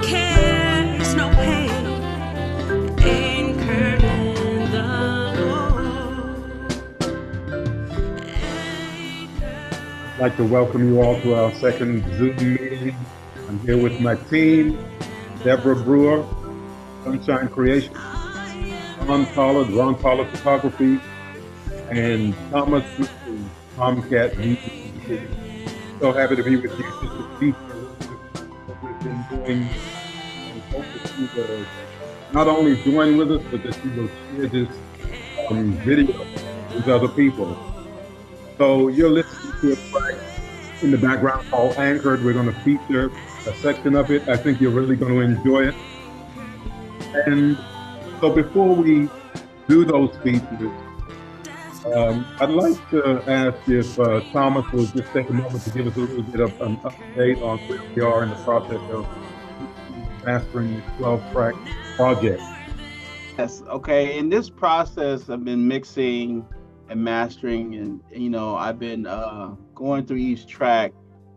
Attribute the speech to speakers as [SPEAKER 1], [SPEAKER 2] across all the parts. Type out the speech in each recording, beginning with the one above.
[SPEAKER 1] cares, no pain, anchored in the Lord.
[SPEAKER 2] I'd like to welcome you all to our second Zoom meeting. I'm here with my team, Debra Brewer, Sunshine Creation, Ronald Pollard Photography, and Thomas McCree, Tomcat Music. So happy to be with you just to feature what we've been doing, and hope that you will not only join with us, but that you will share this video with other people. So you're listening to a track in the background called Anchored. We're going to feature a section of it. I think you're really going to enjoy it. And so before we do those features, I'd like to ask if Thomas will just take a moment to give us a little bit of an update on where we are in the process of mastering the 12-track project.
[SPEAKER 3] Yes, okay. In this process, I've been mixing and mastering, and I've been going through each track,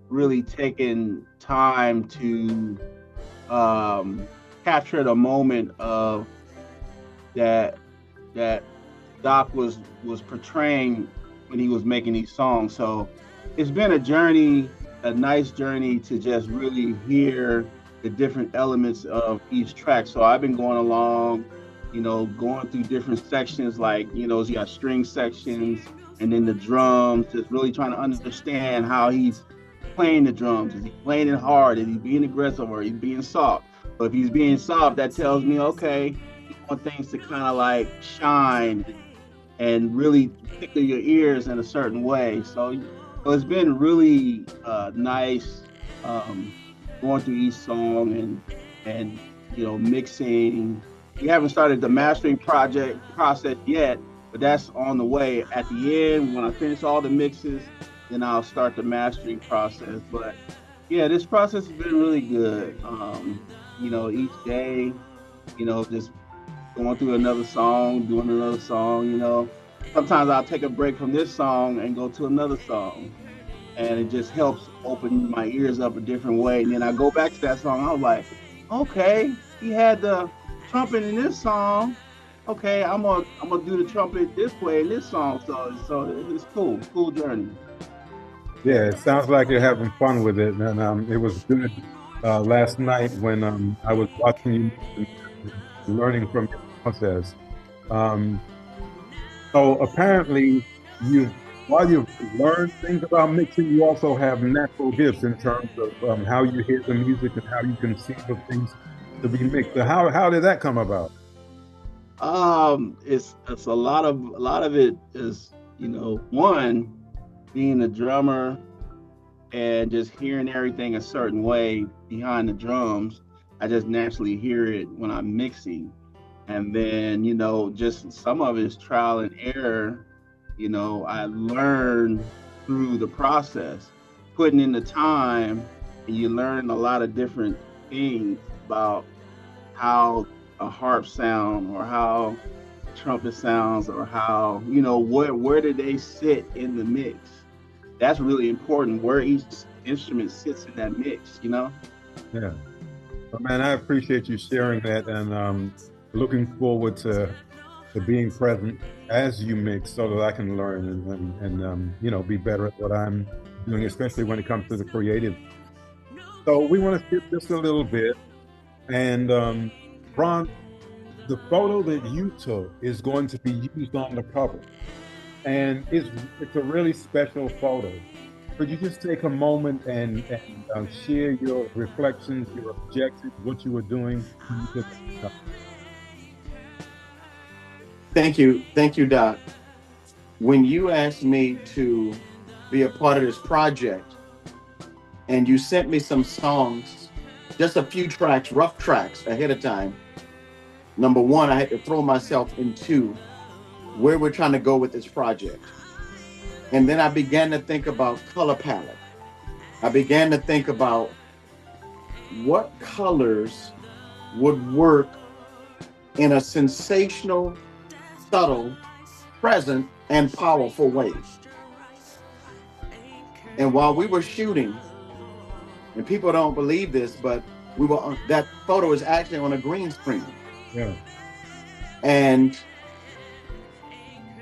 [SPEAKER 3] really taking time to capture the moment of that Doc was portraying when he was making these songs. So it's been a journey, a nice journey to just really hear the different elements of each track. So I've been going along, going through different sections, like, you got string sections and then the drums, just really trying to understand how he's playing the drums. Is he playing it hard? Is he being aggressive, or is he being soft? So if he's being soft, that tells me, okay, you want things to kind of like shine and really tickle your ears in a certain way. So it's been really nice going through each song and mixing. We haven't started the mastering process yet, but that's on the way. At the end, when I finish all the mixes, then I'll start the mastering process. But yeah, this process has been really good. Each day, just going through another song, doing another song, Sometimes I'll take a break from this song and go to another song. And it just helps open my ears up a different way. And then I go back to that song, I was like, okay, he had the trumpet in this song. Okay, I'm gonna do the trumpet this way in this song. So it's cool journey.
[SPEAKER 2] Yeah, it sounds like you're having fun with it. And it was good last night when I was watching you learning from your process. So apparently, while you've learned things about mixing, you also have natural gifts in terms of how you hear the music and how you conceive of things to be mixed. So how did that come about?
[SPEAKER 3] It's a lot of it is, one, being a drummer and just hearing everything a certain way behind the drums. I just naturally hear it when I'm mixing. And then, just some of it is trial and error. I learn through the process, putting in the time, and you learn a lot of different things about how a harp sound, or how trumpet sounds, or how, where do they sit in the mix? That's really important, where each instrument sits in that mix, Yeah.
[SPEAKER 2] Well, man, I appreciate you sharing that, and looking forward to being present as you mix, so that I can learn and be better at what I'm doing, especially when it comes to the creative. So we want to skip just a little bit, and Ron, the photo that you took is going to be used on the cover, and it's a really special photo. Could you just take a moment and share your reflections, your objectives, what you were doing?
[SPEAKER 4] Thank you, Doc. When you asked me to be a part of this project, and you sent me some songs, just a few tracks, rough tracks ahead of time, number one, I had to throw myself into where we're trying to go with this project. And then I began to think about color palette. I began to think about what colors would work in a sensational, subtle, present, and powerful way. And while we were shooting, and people don't believe this, but We were on, that photo is actually on a green screen.
[SPEAKER 2] Yeah.
[SPEAKER 4] And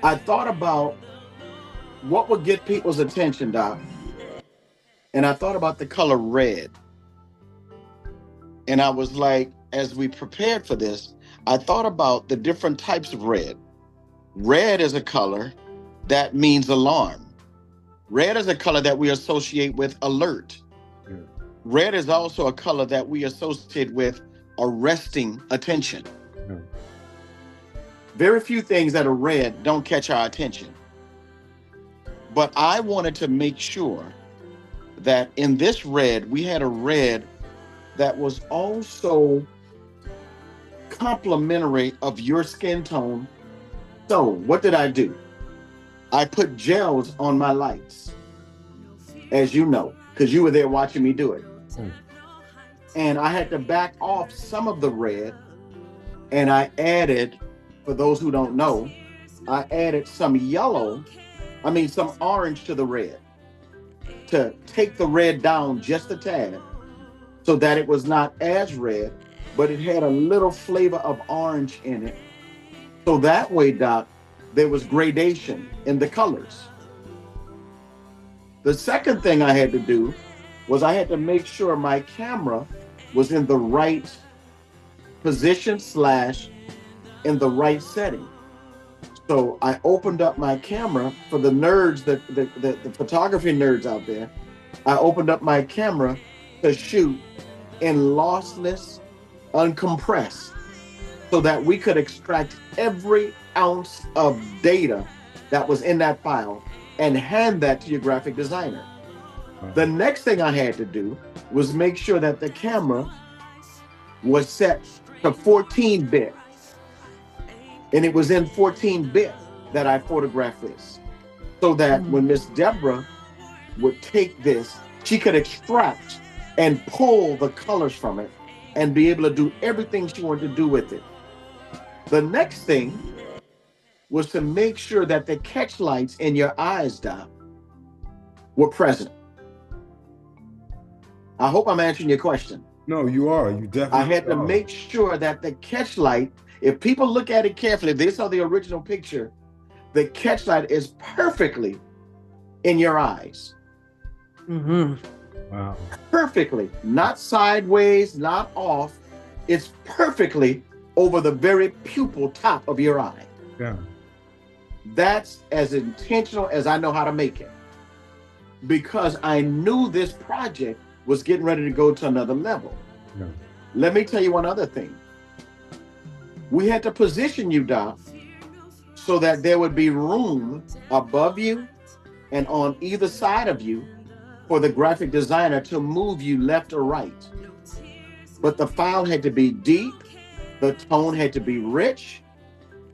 [SPEAKER 4] I thought about what would get people's attention, Doc. And I thought about the color red. And I was like, as we prepared for this, I thought about the different types of red. Red is a color that means alarm. Red is a color that we associate with alert.
[SPEAKER 2] Yeah.
[SPEAKER 4] Red is also a color that we associate with arresting attention.
[SPEAKER 2] Yeah.
[SPEAKER 4] Very few things that are red don't catch our attention. But I wanted to make sure that in this red, we had a red that was also complementary of your skin tone. So what did I do? I put gels on my lights, as you know, because you were there watching me do it. And I had to back off some of the red, and I added, for those who don't know, I added some some orange to the red to take the red down just a tad so that it was not as red, but it had a little flavor of orange in it. So that way, Doc, there was gradation in the colors. The second thing I had to do was I had to make sure my camera was in the right position / in the right setting. So I opened up my camera for the nerds, the photography nerds out there. I opened up my camera to shoot in lossless, uncompressed, so that we could extract every ounce of data that was in that file and hand that to your graphic designer. The next thing I had to do was make sure that the camera was set to 14-bit. And it was in 14-bit that I photographed this. So that when Miss Debra would take this, she could extract and pull the colors from it and be able to do everything she wanted to do with it. The next thing was to make sure that the catch lights in your eyes, Doc, were present. I hope I'm answering your question.
[SPEAKER 2] No, you are. You definitely
[SPEAKER 4] I had to
[SPEAKER 2] are.
[SPEAKER 4] make sure that the catch light, if people look at it carefully, if they saw the original picture, the catch light is perfectly in your eyes.
[SPEAKER 1] Mm-hmm.
[SPEAKER 2] Wow.
[SPEAKER 4] Perfectly, not sideways, not off. It's perfectly over the very pupil top of your eye.
[SPEAKER 2] Yeah.
[SPEAKER 4] That's as intentional as I know how to make it. Because I knew this project was getting ready to go to another level.
[SPEAKER 2] Yeah.
[SPEAKER 4] Let me tell you one other thing. We had to position you, Doc, so that there would be room above you and on either side of you for the graphic designer to move you left or right. But the file had to be deep, the tone had to be rich,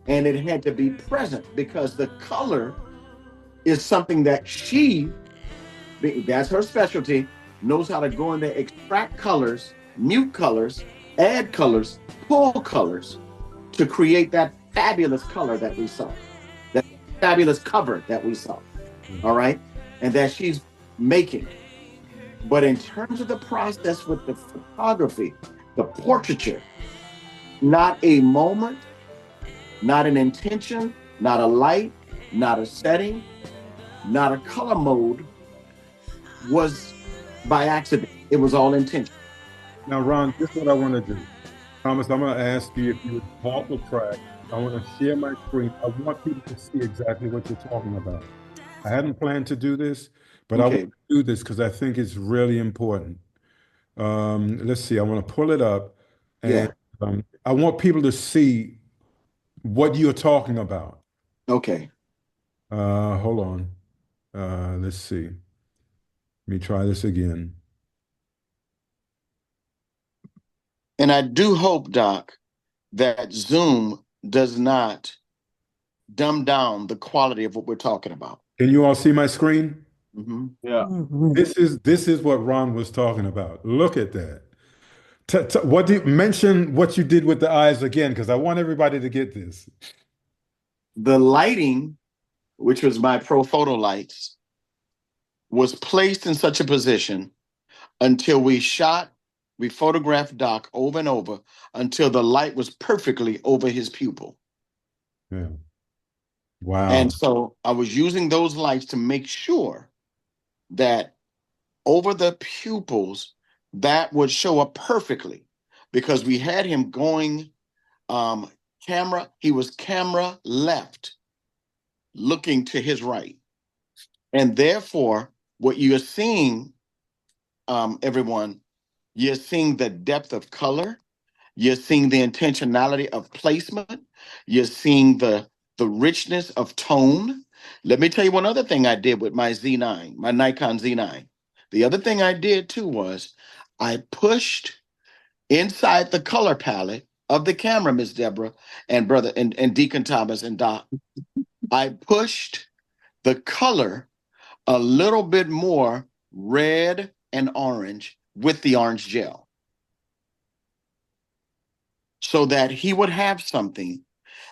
[SPEAKER 4] and it had to be present because the color is something that that's her specialty, knows how to go in there, extract colors, mute colors, add colors, pull colors to create that fabulous color that we saw, that fabulous cover that we saw, all right? And that she's making. But in terms of the process with the photography, the portraiture, not a moment, not an intention, not a light, not a setting, not a color mode was by accident. It was all intentional.
[SPEAKER 2] Now, Ron, this is what I want to do. Thomas, I'm going to ask you if you would halt the track. I want to share my screen. I want people to see exactly what you're talking about. I hadn't planned to do this, but I want to do this because I think it's really important. Let's see. I want to pull it up. And I want people to see what you're talking about.
[SPEAKER 4] Okay.
[SPEAKER 2] Hold on. Let's see. Let me try this again.
[SPEAKER 4] And I do hope, Doc, that Zoom does not dumb down the quality of what we're talking about.
[SPEAKER 2] Can you all see my screen?
[SPEAKER 4] Mm-hmm.
[SPEAKER 3] Yeah.
[SPEAKER 1] Mm-hmm.
[SPEAKER 2] This is what Ron was talking about. Look at that. Mention what you did with the eyes again, because I want everybody to get this.
[SPEAKER 4] The lighting, which was my pro photo lights, was placed in such a position until we shot We photographed Doc over and over until the light was perfectly over his pupil.
[SPEAKER 2] Yeah. Wow.
[SPEAKER 4] And so I was using those lights to make sure that over the pupils, that would show up perfectly, because we had him going camera, he was camera left, looking to his right. And therefore, what you're seeing, everyone, you're seeing the depth of color, you're seeing the intentionality of placement, you're seeing the richness of tone. Let me tell you one other thing I did with my Z9, my Nikon Z9. The other thing I did too was I pushed inside the color palette of the camera, Miss Debra and brother and Deacon Thomas and Doc. I pushed the color a little bit more red and orange with the orange gel, so that he would have something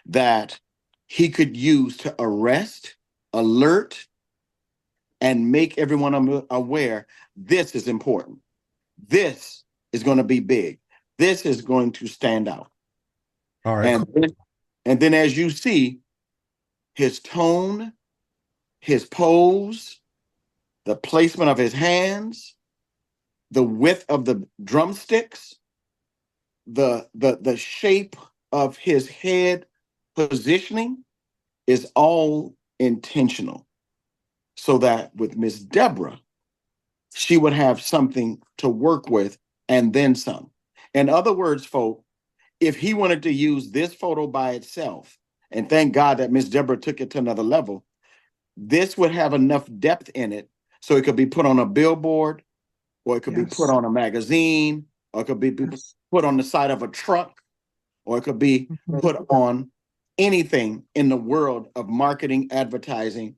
[SPEAKER 4] that he could use to arrest, alert, and make everyone aware this is important. This is going to be big. This is going to stand out.
[SPEAKER 2] All right.
[SPEAKER 4] And then as you see, his tone, his pose, the placement of his hands, the width of the drumsticks, the shape of his head positioning is all intentional, so that with Miss Debra, she would have something to work with and then some. In other words, folk, if he wanted to use this photo by itself, and thank God that Miss Debra took it to another level, this would have enough depth in it so it could be put on a billboard, or it could be put on a magazine, or it could be put on the side of a truck, or it could be put on anything in the world of marketing, advertising,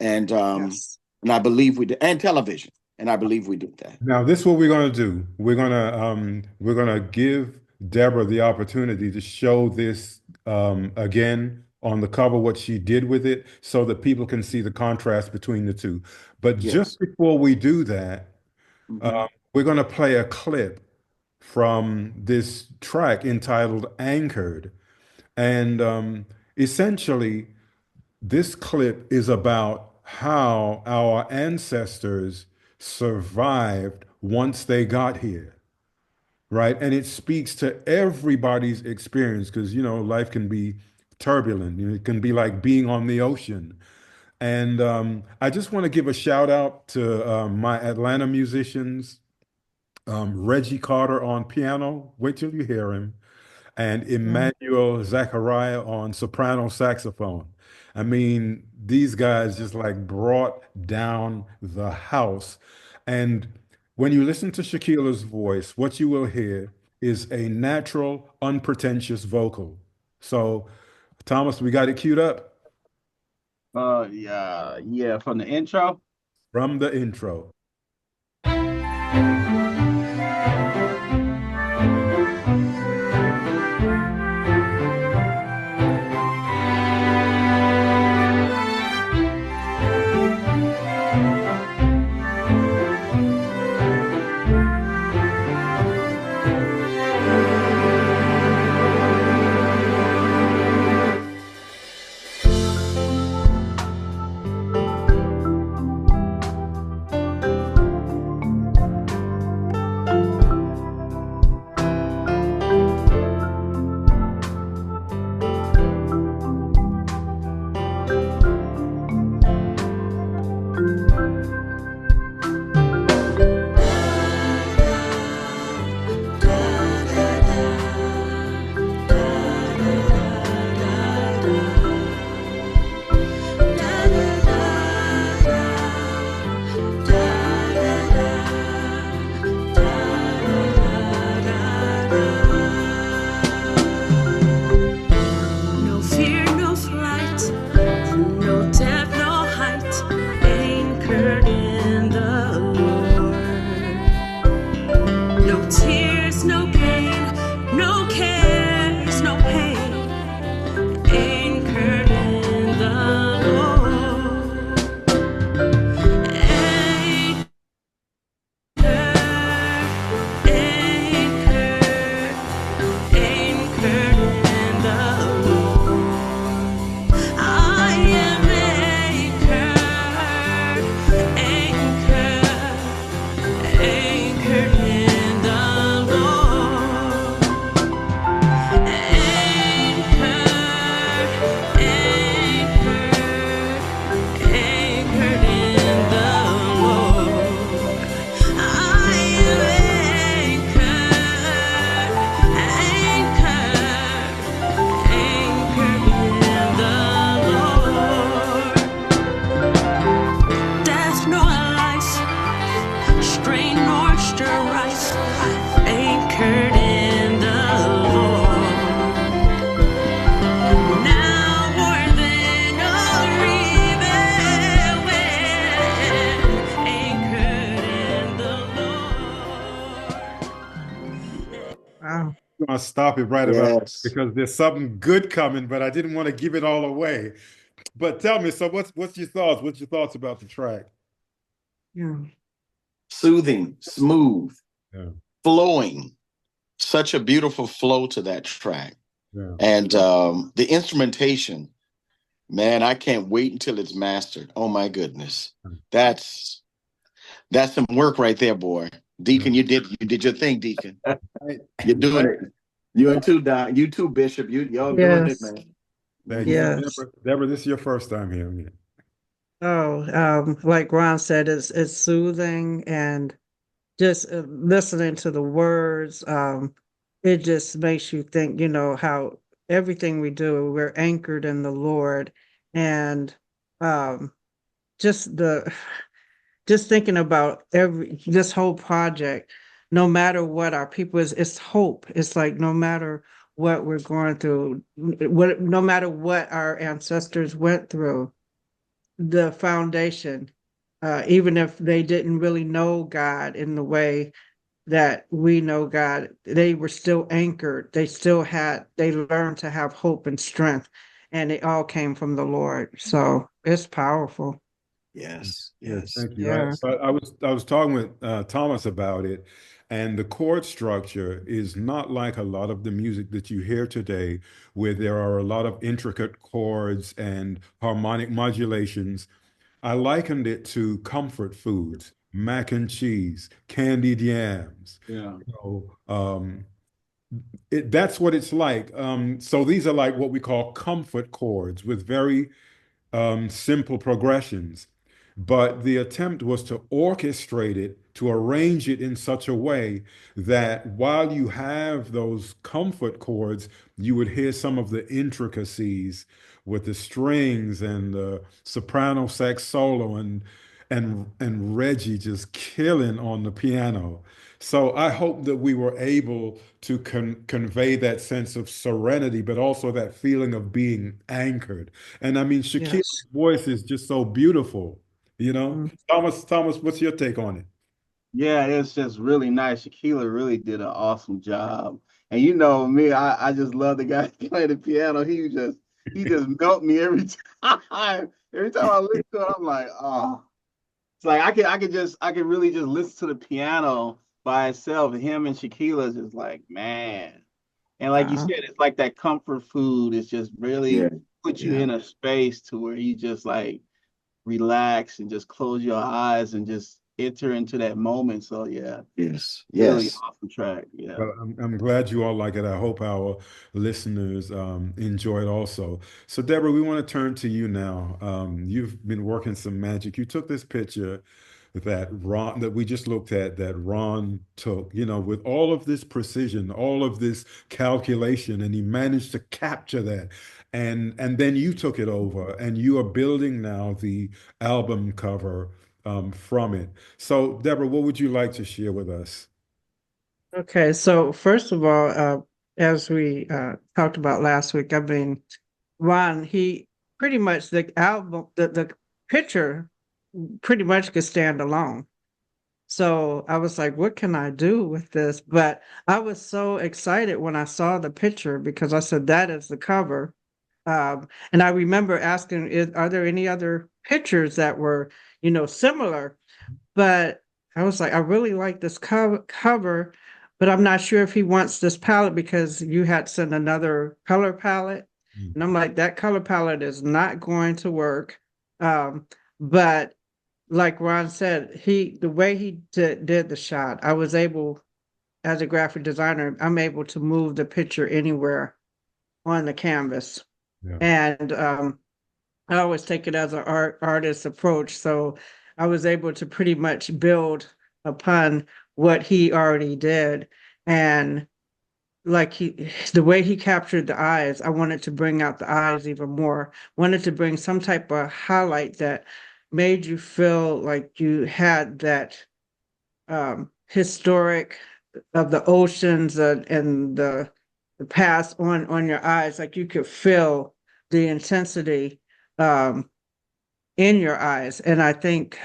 [SPEAKER 4] and I believe we did, and television. And I believe we did that.
[SPEAKER 2] Now, this is what we're going to do. We're gonna give Debra the opportunity to show this again on the cover, what she did with it, so that people can see the contrast between the two. But just before we do that, we're going to play a clip from this track entitled Anchored. And essentially, this clip is about how our ancestors survived once they got here, right? And it speaks to everybody's experience, because, you know, life can be turbulent. You know, it can be like being on the ocean. And I just want to give a shout out to my Atlanta musicians, Reggie Carter on piano, wait till you hear him, and Emmanuel Zachariah on soprano saxophone. I mean, these guys just like brought down the house. And when you listen to Shequila's voice, what you will hear is a natural, unpretentious vocal. So, Thomas, we got it queued up
[SPEAKER 3] Yeah, from the intro.
[SPEAKER 2] from the intro. to stop it right about
[SPEAKER 4] Yes.
[SPEAKER 2] because there's something good coming, but I didn't want to give it all away. But tell me, so what's your thoughts? What's your thoughts about the track?
[SPEAKER 1] Yeah.
[SPEAKER 4] Soothing, smooth,
[SPEAKER 2] Yeah,
[SPEAKER 4] flowing. Such a beautiful flow to that track.
[SPEAKER 2] yeah.
[SPEAKER 4] And the instrumentation, man, I can't wait until it's mastered. Oh my goodness. That's some work right there, boy. Deacon, you did your thing, Deacon. You're doing it. You and too, Don. You too, Bishop. Y'all doing it,
[SPEAKER 1] Yes.
[SPEAKER 4] man.
[SPEAKER 2] Thank you.
[SPEAKER 1] Yes.
[SPEAKER 2] Debra, this is your first time hearing it.
[SPEAKER 1] Oh, like Ron said, it's soothing and just listening to the words. It just makes you think, how everything we do, we're anchored in the Lord, and um, just just thinking about this whole project, no matter what our people is, it's hope. It's like no matter what we're going through, no matter what our ancestors went through, the foundation, even if they didn't really know God in the way that we know God, they were still anchored. They learned to have hope and strength, and it all came from the Lord. So it's powerful.
[SPEAKER 4] Yes,
[SPEAKER 2] Yes,
[SPEAKER 4] yes.
[SPEAKER 2] thank you.
[SPEAKER 1] Yeah.
[SPEAKER 2] I was talking with Thomas about it, and the chord structure is not like a lot of the music that you hear today, where there are a lot of intricate chords and harmonic modulations. I likened it to comfort foods, mac and cheese, candied yams.
[SPEAKER 3] Yeah.
[SPEAKER 2] That's what it's like. So these are like what we call comfort chords with very simple progressions. But the attempt was to orchestrate it, to arrange it in such a way that while you have those comfort chords, you would hear some of the intricacies with the strings and the soprano sax solo and Reggie just killing on the piano. So I hope that we were able to convey that sense of serenity, but also that feeling of being anchored. And I mean,
[SPEAKER 1] Yes.
[SPEAKER 2] Shaquila's voice is just so beautiful, you know?
[SPEAKER 1] Mm.
[SPEAKER 2] Thomas, what's your take on it?
[SPEAKER 3] Yeah, it's just really nice. Shaquila really did an awesome job. And you know me, I just love the guy playing the piano. He just melt me every time. Every time I listen to it, I'm like, oh. It's like I can really just listen to the piano by itself. Him and Shaquila is just like, man. And like you
[SPEAKER 1] Uh,
[SPEAKER 3] said, it's like that comfort food. It's just
[SPEAKER 4] Yeah,
[SPEAKER 3] really put you
[SPEAKER 4] yeah.
[SPEAKER 3] in a space to where you just like relax and just close your eyes and just enter into that moment. So yeah,
[SPEAKER 4] Yes,
[SPEAKER 3] really
[SPEAKER 4] yes.
[SPEAKER 3] awesome track. Yeah.
[SPEAKER 2] Well, I'm glad you all like it. I hope our listeners enjoy it also. So, Deborah, we want to turn to you now. You've been working some magic. You took this picture that we just looked at that Ron took, with all of this precision, all of this calculation, and he managed to capture that. And then you took it over, and you are building now the album cover from it. So, Deborah, what would you like to share with us?
[SPEAKER 1] okay, so first of all, as we talked about last week, I mean, Ron, he pretty much the picture pretty much could stand alone. So I was like, what can I do with this? But I was so excited when I saw the picture because I said, that is the cover. And I remember asking, are there any other pictures that were, similar? But I was like, I really like this cover, but I'm not sure if he wants this palette because you had sent another color palette.
[SPEAKER 2] Mm.
[SPEAKER 1] And I'm like, that color palette is not going to work. But like Ron said, the way he did the shot, I was able, as a graphic designer, I'm able to move the picture anywhere on the canvas.
[SPEAKER 2] Yeah.
[SPEAKER 1] And I always take it as an artist approach. So I was able to pretty much build upon what he already did. And like the way he captured the eyes, I wanted to bring out the eyes even more, wanted to bring some type of highlight that made you feel like you had that historic of the oceans and the past on your eyes, like you could feel the intensity um, in your eyes. And I think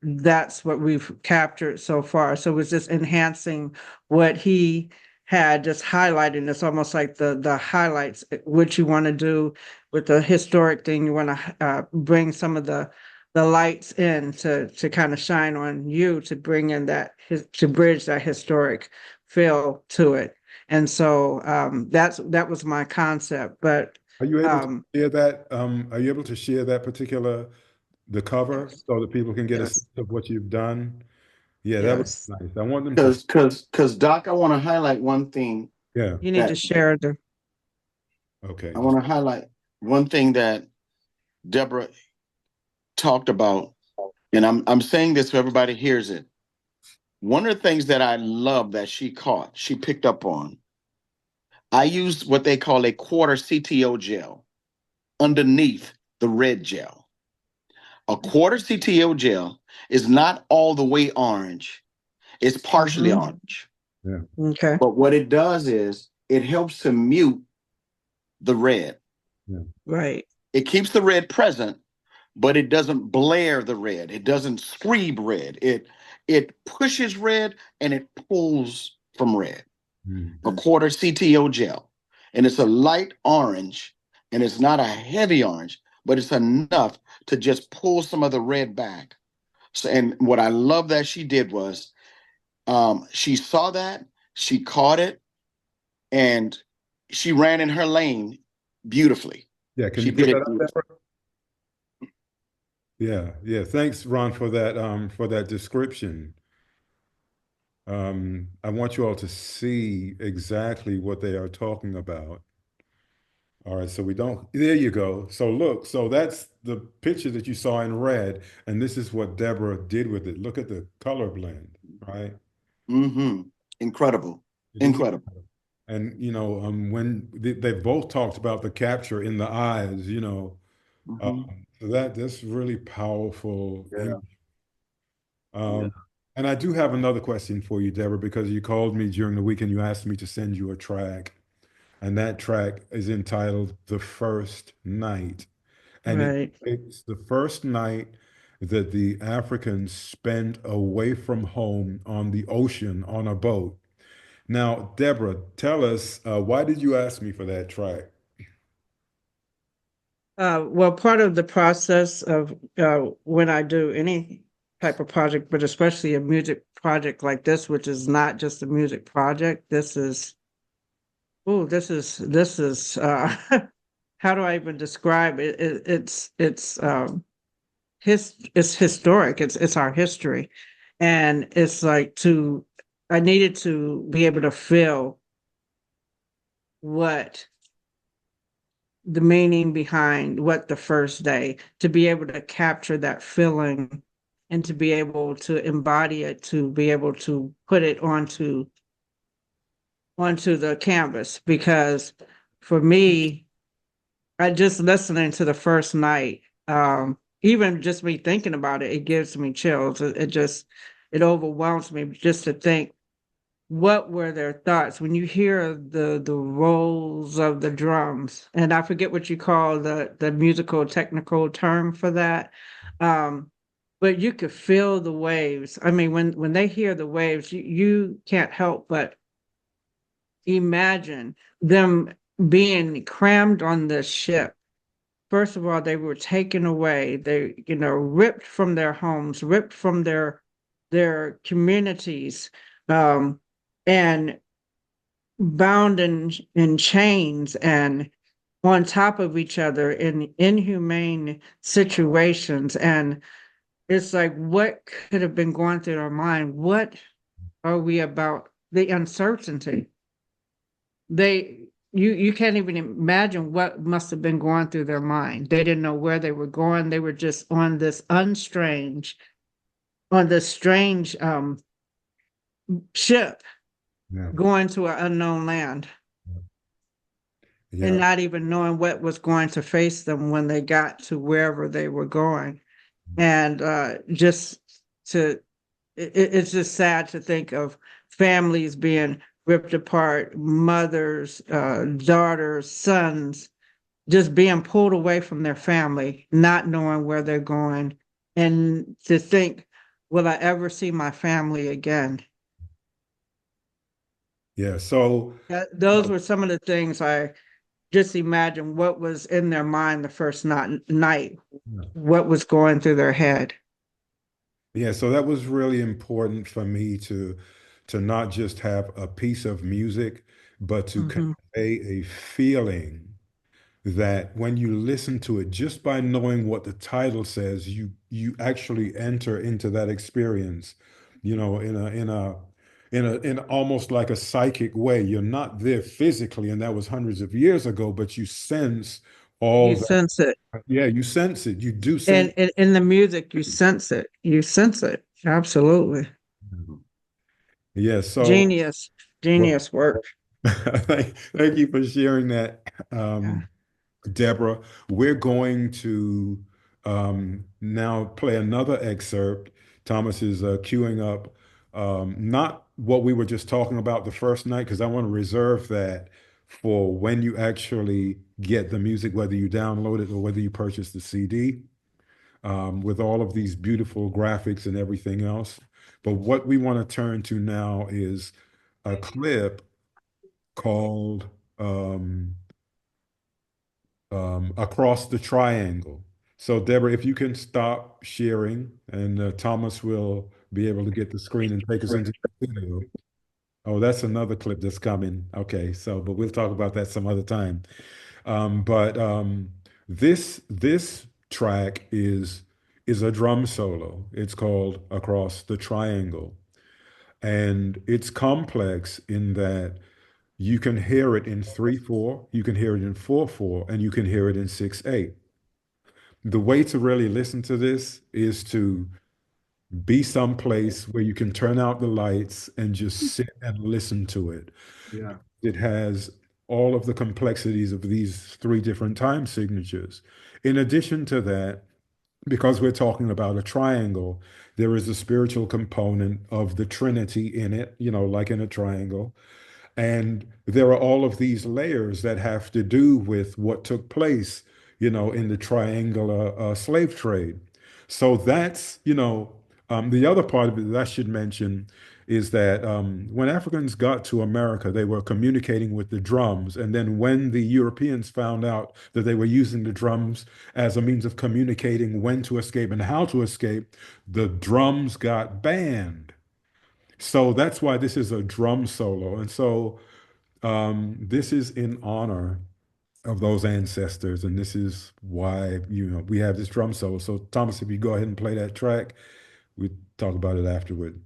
[SPEAKER 1] that's what we've captured so far. So it was just enhancing what he had just highlighting. It's almost like the highlights, what you want to do with the historic thing. You want to bring some of the lights in to kind of shine on you, to bring in to bridge that historic feel to it. And so that was my concept. But
[SPEAKER 2] Are you able to share that? Are you able to share that particular the cover
[SPEAKER 1] yes,
[SPEAKER 2] so that people can get a
[SPEAKER 1] yes,
[SPEAKER 2] sense of what you've done? Yeah, that was
[SPEAKER 1] yes.
[SPEAKER 2] nice. I want them to.
[SPEAKER 4] Because Doc, I want to highlight one thing
[SPEAKER 2] Yeah.
[SPEAKER 1] You need to
[SPEAKER 4] that
[SPEAKER 1] share the.
[SPEAKER 2] Okay.
[SPEAKER 4] I want to highlight one thing that Debra talked about, and I'm saying this so everybody hears it. One of the things that I love that she picked up on, I used what they call a quarter CTO gel underneath the red gel. A quarter CTO gel is not all the way orange, it's partially orange.
[SPEAKER 2] Yeah.
[SPEAKER 1] Okay.
[SPEAKER 4] But what it does is it helps to mute the red.
[SPEAKER 2] Yeah.
[SPEAKER 1] Right.
[SPEAKER 4] It keeps the red present, but it doesn't blare the red. It doesn't scream red. It pushes red and it pulls from red. A quarter CTO gel. And it's a light orange, and it's not a heavy orange, but it's enough to just pull some of the red back. So, and what I love that she did was she saw that, she caught it, and she ran in her lane beautifully.
[SPEAKER 2] Yeah. Can
[SPEAKER 4] She
[SPEAKER 2] you put
[SPEAKER 4] did
[SPEAKER 2] that
[SPEAKER 4] it
[SPEAKER 2] up
[SPEAKER 4] beautifully.
[SPEAKER 2] there? Yeah. Yeah. Thanks, Ron, for that description. I want you all to see exactly what they are talking about. All right, so we don't, there you go. So look, so that's the picture that you saw in red, and this is what Debra did with it. Look at the color blend, right?
[SPEAKER 4] Mm-hmm. Incredible.
[SPEAKER 2] It is
[SPEAKER 4] Incredible.
[SPEAKER 2] And when they've both talked about the capture in the eyes, so that's really powerful.
[SPEAKER 4] Yeah.
[SPEAKER 2] Um, and I do have another question for you, Deborah, because you called me during the week and you asked me to send you a track, and that track is entitled "The First Night," and
[SPEAKER 1] Right.
[SPEAKER 2] it's the first night that the Africans spent away from home on the ocean on a boat. Now, Deborah, tell us, why did you ask me for that track?
[SPEAKER 1] Well, part of the process of when I do any type of project, but especially a music project like this, which is not just a music project, this is how do I even describe it? It's historic. It's our history, and it's like I needed to be able to feel what the meaning behind what the first day, to be able to capture that feeling and to be able to embody it, to be able to put it onto the canvas. Because for me, I just listening to the first night, even just me thinking about it, it gives me chills. It overwhelms me just to think, what were their thoughts when you hear the rolls of the drums? And I forget what you call the musical technical term for that. But you could feel the waves. I mean, when they hear the waves, you can't help but imagine them being crammed on the ship. First of all, they were taken away. They, ripped from their homes, ripped from their communities, and bound in chains and on top of each other in inhumane situations. And it's like, what could have been going through their mind? What are we about? The uncertainty. You can't even imagine what must have been going through their mind. They didn't know where they were going. They were just on this strange ship
[SPEAKER 2] Yeah.
[SPEAKER 1] going to an unknown land and
[SPEAKER 2] Yeah.
[SPEAKER 1] not even knowing what was going to face them when they got to wherever they were going. And it's just sad to think of families being ripped apart, mothers, daughters, sons, just being pulled away from their family, not knowing where they're going, and to think, will I ever see my family again?
[SPEAKER 2] Yeah. So
[SPEAKER 1] Those were some of the things I just imagined what was in their mind the first night, what was going through their head.
[SPEAKER 2] yeah, so that was really important for me to not just have a piece of music, but to
[SPEAKER 1] Hmm.
[SPEAKER 2] convey a feeling that when you listen to it, just by knowing what the title says, you actually enter into that experience, in almost like a psychic way. You're not there physically, and that was hundreds of years ago, but you sense
[SPEAKER 1] You
[SPEAKER 2] all that.
[SPEAKER 1] sense it.
[SPEAKER 2] Yeah, you sense it. You do sense.
[SPEAKER 1] And in the music, you sense it. You sense it. Absolutely.
[SPEAKER 2] Yeah, so
[SPEAKER 1] Genius.
[SPEAKER 2] well,
[SPEAKER 1] Genius work.
[SPEAKER 2] thank you for sharing that,
[SPEAKER 1] Yeah.
[SPEAKER 2] Deborah. We're going to now play another excerpt. Thomas is queuing up not what we were just talking about the first night, because I want to reserve that for when you actually get the music, whether you download it or whether you purchase the CD, with all of these beautiful graphics and everything else. But what we want to turn to now is a clip called Across the Triangle. So, Deborah, if you can stop sharing, and Thomas will be able to get the screen and take us into the video. Oh, that's another clip that's coming. Okay, so, but we'll talk about that some other time. But this track is a drum solo. It's called Across the Triangle, and it's complex in that you can hear it in 3/4, you can hear it in 4/4, and you can hear it in 6/8. The way to really listen to this is to be someplace where you can turn out the lights and just sit and listen to it.
[SPEAKER 3] Yeah.
[SPEAKER 2] It has all of the complexities of these three different time signatures. In addition to that, because we're talking about a triangle, there is a spiritual component of the Trinity in it, like in a triangle. And there are all of these layers that have to do with what took place, in the triangular slave trade. So that's, the other part of it that I should mention is that when Africans got to America, they were communicating with the drums. And then when the Europeans found out that they were using the drums as a means of communicating when to escape and how to escape, the drums got banned. So that's why this is a drum solo. And so this is in honor of those ancestors. And this is why, we have this drum solo. So Thomas, if you go ahead and play that track, we talk about it afterward.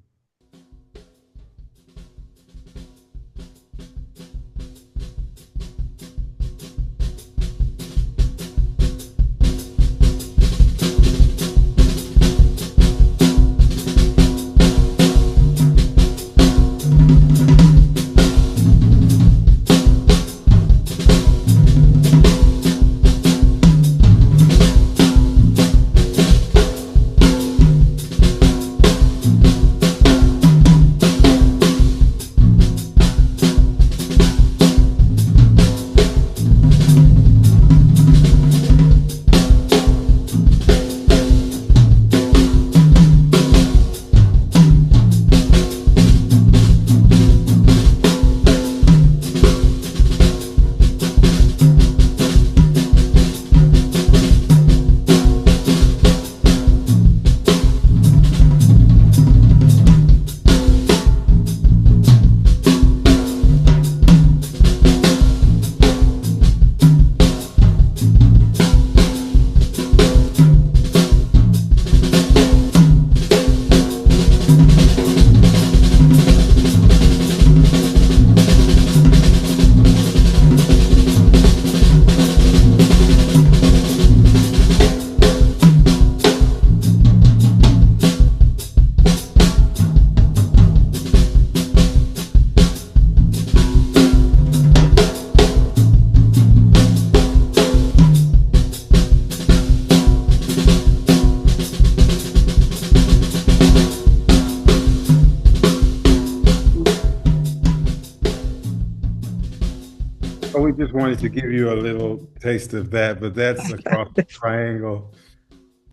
[SPEAKER 2] We just wanted to give you a little taste of that, but that's Across the Triangle.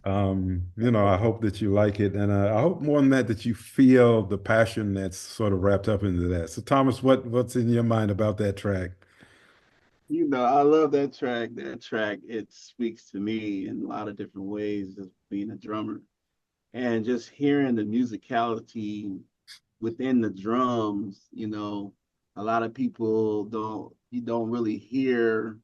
[SPEAKER 2] I hope that you like it, and I hope more than that you feel the passion that's sort of wrapped up into that. So, Thomas, what's in your mind about that track?
[SPEAKER 3] I love that track. That track, it speaks to me in a lot of different ways as being a drummer. And just hearing the musicality within the drums, a lot of people you don't really hear,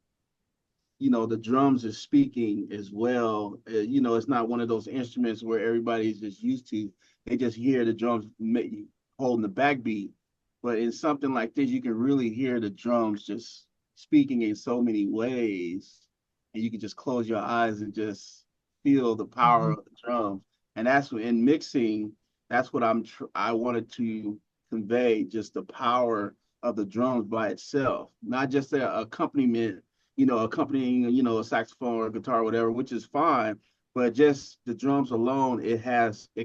[SPEAKER 3] the drums are speaking as well. It's not one of those instruments where everybody's just used to. They just hear the drums holding the backbeat. But in something like this, you can really hear the drums just speaking in so many ways. And you can just close your eyes and just feel the power
[SPEAKER 1] Mhm.
[SPEAKER 3] of the drums. And that's what in mixing, that's what I wanted to convey, just the power of the drums by itself, not just the accompaniment, accompanying, a saxophone or a guitar or whatever, which is fine, but just the drums alone, it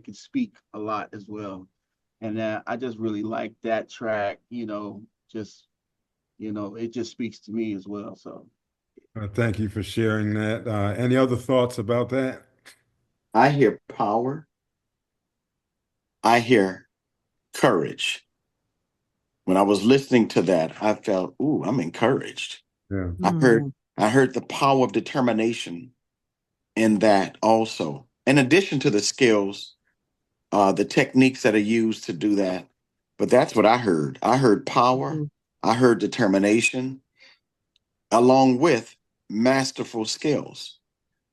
[SPEAKER 3] can speak a lot as well. And I just really like that track, just, it just speaks to me as well. So
[SPEAKER 2] Thank you for sharing that. Any other thoughts about that?
[SPEAKER 4] I hear power. I hear courage. When I was listening to that, I felt, ooh, I'm encouraged.
[SPEAKER 2] Yeah.
[SPEAKER 4] I heard
[SPEAKER 1] Mm.
[SPEAKER 4] I heard the power of determination in that also. In addition to the skills, the techniques that are used to do that. But that's what I heard. I heard power,
[SPEAKER 1] Mhm.
[SPEAKER 4] I heard determination, along with masterful skills.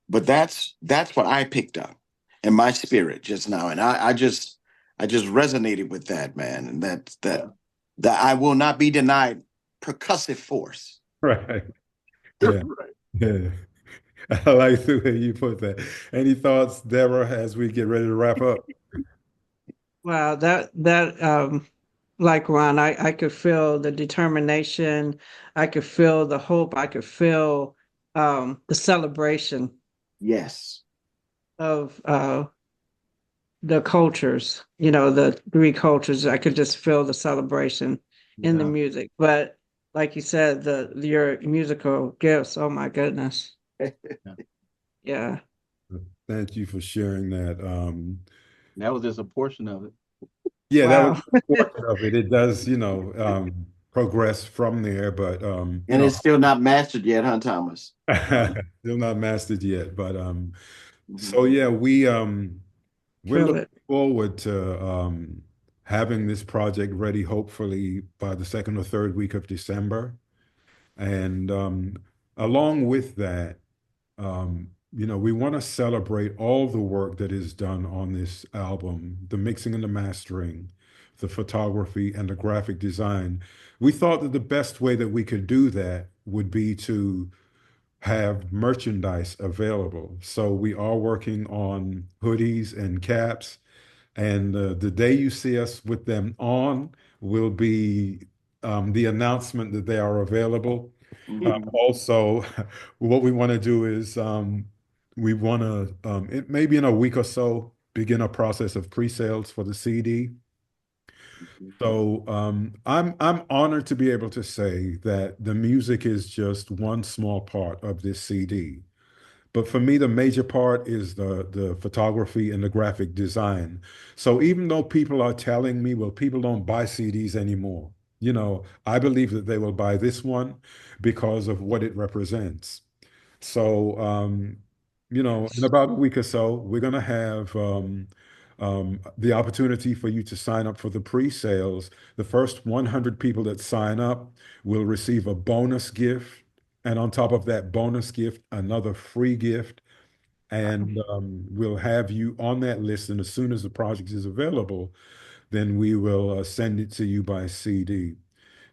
[SPEAKER 4] But that's what I picked up in my spirit just now. And I just resonated with that, man. And that I will not be denied percussive force.
[SPEAKER 2] Right. Yeah.
[SPEAKER 3] right.
[SPEAKER 2] Yeah. I like the way you put that. Any thoughts, Deborah, as we get ready to wrap up?
[SPEAKER 1] Wow, that like Ron, I could feel the determination, I could feel the hope, I could feel the celebration
[SPEAKER 4] Yes.
[SPEAKER 1] of the cultures, the three cultures. I could just feel the celebration in the
[SPEAKER 3] Yeah.
[SPEAKER 1] music. But like you said, your musical gifts, oh my goodness. Yeah.
[SPEAKER 2] Thank you for sharing that.
[SPEAKER 3] That was just a portion of it.
[SPEAKER 2] Yeah, that was
[SPEAKER 1] Wow.
[SPEAKER 2] a portion of it. It does, progress from there, but
[SPEAKER 4] And it's still not mastered yet, huh, Thomas?
[SPEAKER 2] still not mastered yet. But
[SPEAKER 4] Mhm.
[SPEAKER 2] so yeah, we're
[SPEAKER 1] Feel
[SPEAKER 2] looking
[SPEAKER 1] it.
[SPEAKER 2] forward to having this project ready, hopefully by the second or third week of December. And along with that, we want to celebrate all the work that is done on this album, the mixing and the mastering, the photography and the graphic design. We thought that the best way that we could do that would be to have merchandise available. So we are working on hoodies and caps, and the day you see us with them on will be the announcement that they are available.
[SPEAKER 4] Mhm.
[SPEAKER 2] Also, what we want to do is we want to, it maybe in a week or so, begin a process of pre-sales for the CD. So I'm honored to be able to say that the music is just one small part of this CD. But for me, the major part is the photography and the graphic design. So even though people are telling me, well, people don't buy CDs anymore, I believe that they will buy this one because of what it represents. So, in
[SPEAKER 1] Yes.
[SPEAKER 2] about a week or so, we're going to have the opportunity for you to sign up for the pre-sales. The first 100 people that sign up will receive a bonus gift. And on top of that bonus gift, another free gift. And we'll have you on that list. And as soon as the project is available, then we will send it to you by CD.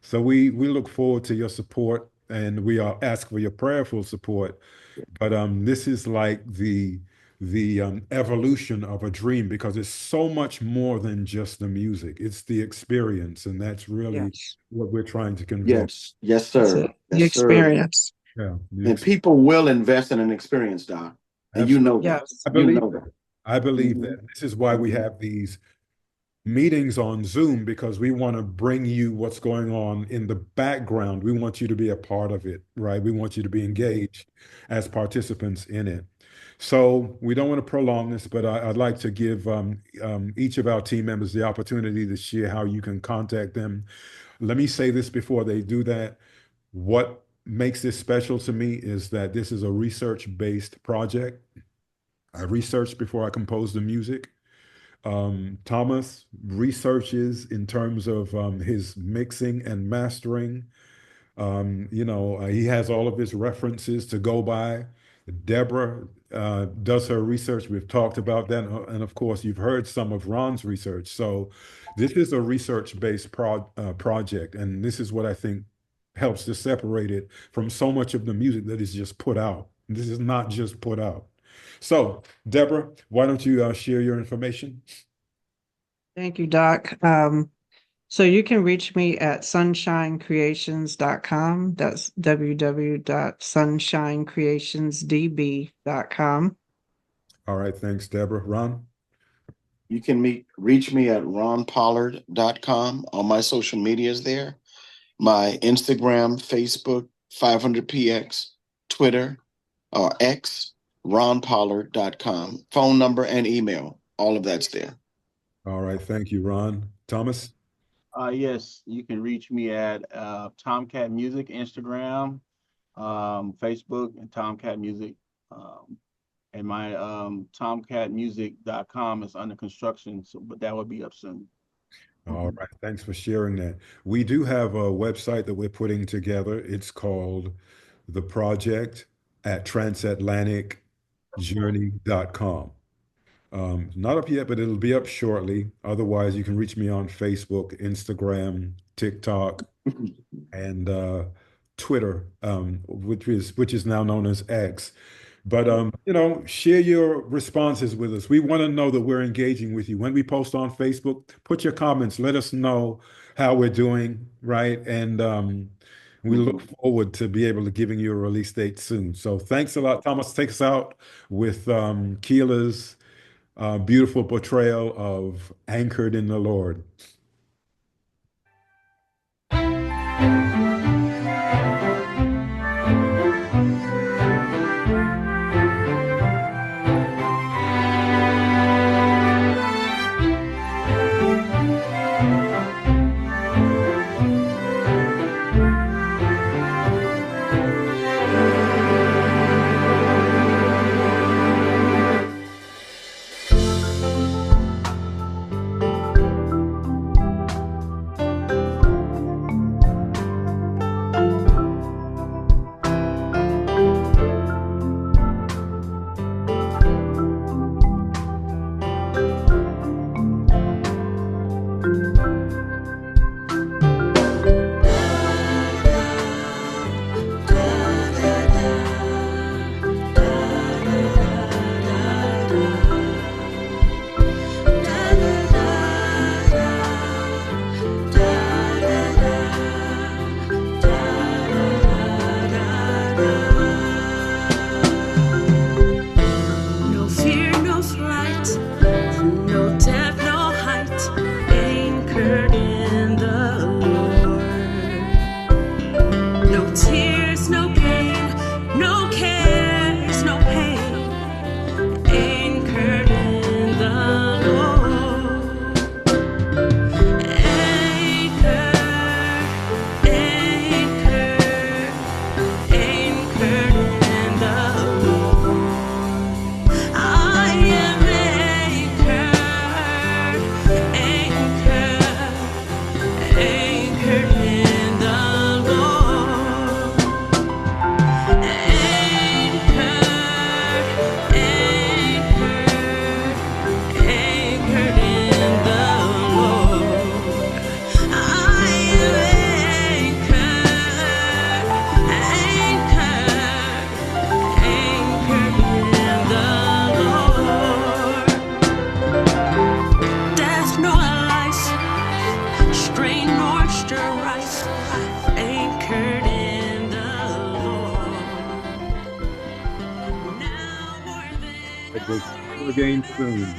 [SPEAKER 2] So we look forward to your support, and we are ask for your prayerful support. But this is like the evolution of a dream because it's so much more than just the music. It's the experience, and that's really
[SPEAKER 1] Yes.
[SPEAKER 2] what we're trying to convey.
[SPEAKER 4] Yes. Yes,
[SPEAKER 1] That's
[SPEAKER 4] sir.
[SPEAKER 1] it. The
[SPEAKER 4] Yes, sir.
[SPEAKER 1] experience.
[SPEAKER 2] Yeah,
[SPEAKER 4] And people will invest in an experience, Doc. And you
[SPEAKER 2] absolutely.
[SPEAKER 4] know that.
[SPEAKER 1] Yes.
[SPEAKER 2] I
[SPEAKER 4] You
[SPEAKER 2] believe
[SPEAKER 4] know
[SPEAKER 2] that.
[SPEAKER 4] that.
[SPEAKER 2] I believe
[SPEAKER 4] Mhm.
[SPEAKER 2] that. This is why we
[SPEAKER 4] Mhm.
[SPEAKER 2] have these meetings on Zoom because we want to bring you what's going on in the background. We want you to be a part of it, right? We want you to be engaged as participants in it. So we don't want to prolong this, but I'd like to give each of our team members the opportunity to share how you can contact them. Let me say this before they do that. What makes this special to me is that this is a research-based project. I researched before I composed the music. Thomas researches in terms of his mixing and mastering. He has all of his references to go by. Debra does her research. We've talked about that. And of course, you've heard some of Ron's research. So this is a research-based project. And this is what I think helps to separate it from so much of the music that is just put out. This is not just put out. So, Debra, why don't you share your information?
[SPEAKER 1] Thank you, Doc. So you can reach me at sunshinecreations.com. That's www.sunshinecreationsdb.com.
[SPEAKER 2] All right, thanks, Debra. Ron?
[SPEAKER 4] You can reach me at ronpollard.com. All my social media is there. My Instagram, Facebook, 500px, Twitter, or X, ronpollard.com. Phone number and email. All of that's there.
[SPEAKER 2] All right, thank you, Ron. Thomas?
[SPEAKER 3] Yes, you can reach me at Tomcat Music, Instagram, Facebook, and Tomcat Music. And my tomcatmusic.com is under construction, but that will be up soon.
[SPEAKER 2] All right, thanks for sharing that. We do have a website that we're putting together. It's called The Project at TransAtlanticJourney.com. Not up yet, but it'll be up shortly. Otherwise, you can reach me on Facebook, Instagram, TikTok, and Twitter, which is now known as X. But share your responses with us. We want to know that we're engaging with you. When we post on Facebook, put your comments. Let us know how we're doing, right? And we look forward to be able to giving you a release date soon. So thanks a lot, Thomas. Take us out with Keela's beautiful portrayal of Anchored in the Lord. Again soon.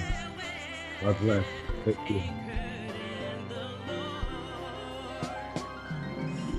[SPEAKER 2] God bless. Take care.